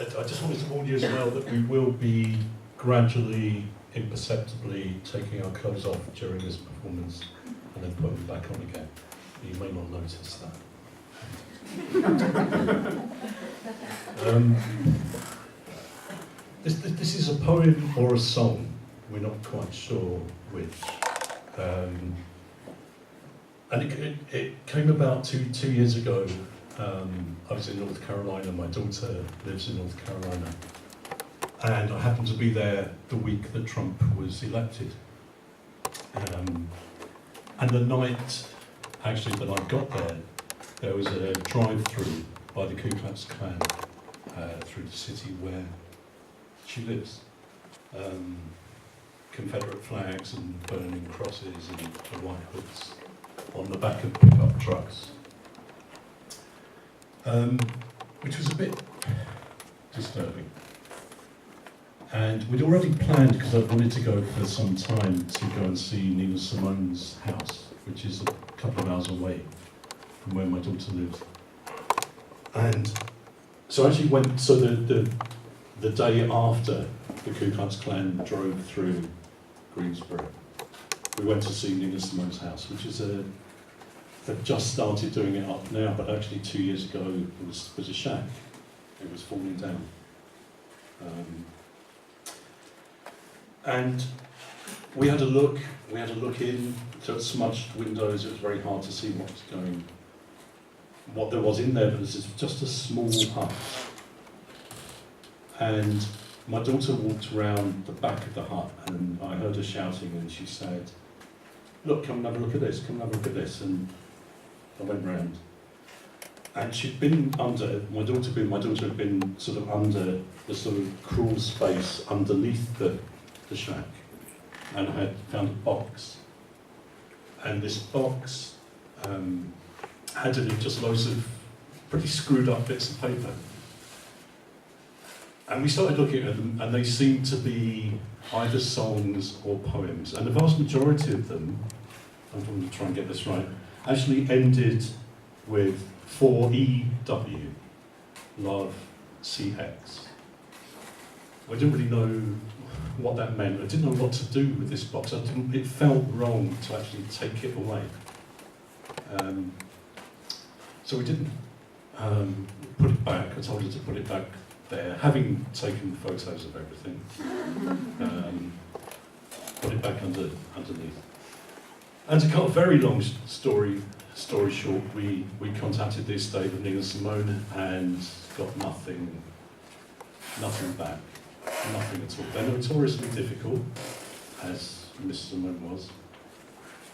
I just wanted to warn you as well that we will be gradually, imperceptibly taking our clothes off during this performance and then putting them back on again. You may not notice that. This is a poem or a song, we're not quite sure which. And it came about two years ago. I was in North Carolina, my daughter lives in North Carolina, and I happened to be there the week that Trump was elected. And the night, actually, that I got there was a drive-through by the Ku Klux Klan through the city where she lives. Confederate flags and burning crosses and the white hoods on the back of pickup trucks. Which was a bit disturbing. And we'd already planned, because I'd wanted to go for some time, to go and see Nina Simone's house, which is a couple of hours away from where my daughter lives. And so I actually went, so the day after the Ku Klux Klan drove through Greensboro, we went to see Nina Simone's house, which is they've just started doing it up now, but actually 2 years ago it was a shack. It was falling down. And we had a look in, so it smudged windows, it was very hard to see what there was in there, but this is just a small hut. And my daughter walked around the back of the hut and I heard her shouting and she said, "Look, come and have a look at this, come and have a look at this." And I went round. And she'd been under, my daughter had been sort of under the sort of crawl space underneath the shack, and I had found a box. And this box had in it just loads of pretty screwed up bits of paper. And we started looking at them, and they seemed to be either songs or poems. And the vast majority of them, I'm going to try and get this right, actually ended with 4EW, love, CX. I didn't really know what that meant. I didn't know what to do with this box. It felt wrong to actually take it away. So we didn't put it back. I told her to put it back there, having taken photos of everything. Put it back underneath. And to cut a very long story short, we contacted the estate of Nina Simone and got nothing back. Nothing at all. They're notoriously difficult, as Miss Simone was,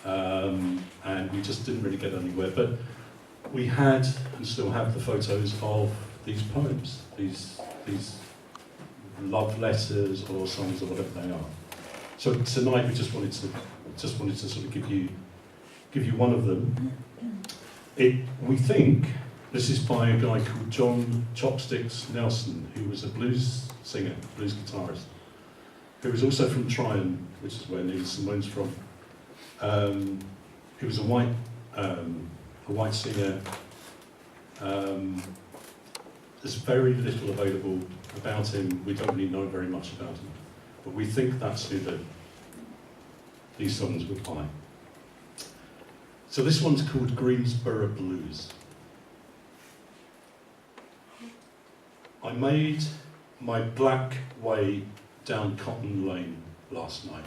and we just didn't really get anywhere. But we had and still have the photos of these poems, these love letters or songs or whatever they are. So tonight we just wanted to sort of give you one of them. We think this is by a guy called John Chopsticks Nelson, who was a blues singer, blues guitarist, who was also from Tryon, which is where Nina Simone's from. He was a white singer. There's very little available about him. We don't really know very much about him, but we think that's who these songs were by. So this one's called Greensboro Blues. I made my black way down Cotton Lane last night,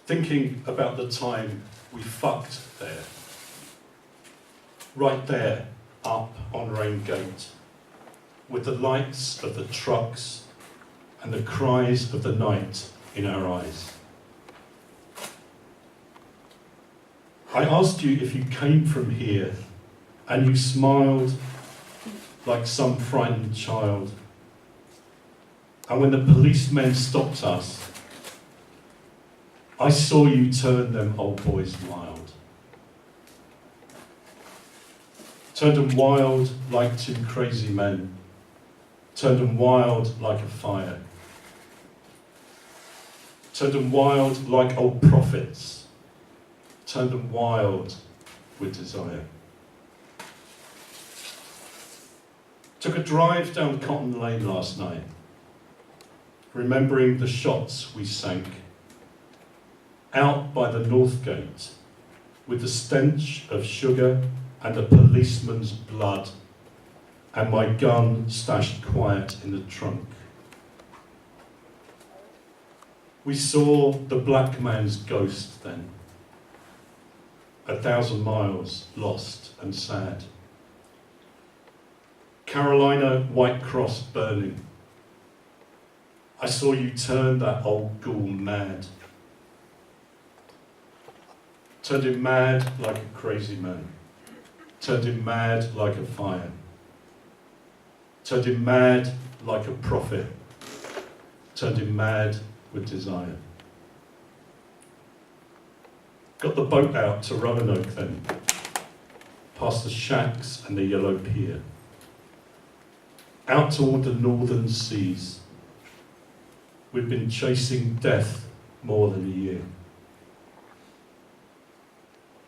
thinking about the time we fucked there. Right there, up on Rain Gate, with the lights of the trucks and the cries of the night in our eyes. I asked you if you came from here, and you smiled like some frightened child. And when the policemen stopped us, I saw you turn them old boys wild. Turned them wild like two crazy men. Turned them wild like a fire. Turned them wild like old prophets. Turned them wild with desire. Took a drive down Cotton Lane last night, remembering the shots we sank. Out by the North Gate, with the stench of sugar and a policeman's blood, and my gun stashed quiet in the trunk. We saw the black man's ghost then, 1,000 miles lost and sad. Carolina White Cross burning. I saw you turn that old ghoul mad. Turned him mad like a crazy man. Turned him mad like a fire. Turned him mad like a prophet. Turned him mad with desire. Got the boat out to Roanoke then, past the shacks and the yellow pier. Out toward the northern seas. We'd been chasing death more than a year.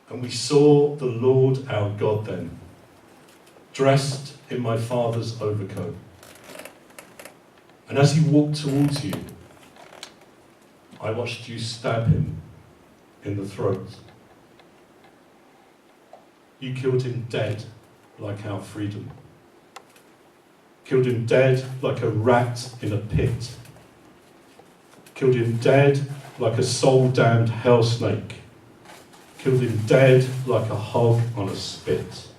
And we saw the Lord our God then, dressed in my father's overcoat. And as he walked towards you, I watched you stab him in the throat. You killed him dead like our freedom. Killed him dead like a rat in a pit. Killed him dead like a soul-damned hell snake. Killed him dead like a hog on a spit.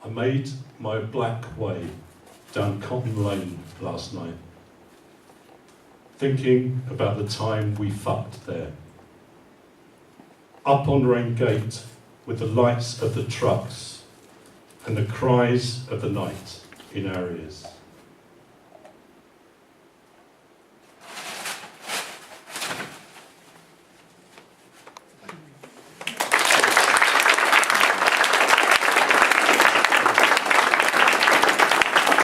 I made my black way down Cotton Lane last night, thinking about the time we fucked there. Up on Rain Gate with the lights of the trucks and the cries of the night in our ears.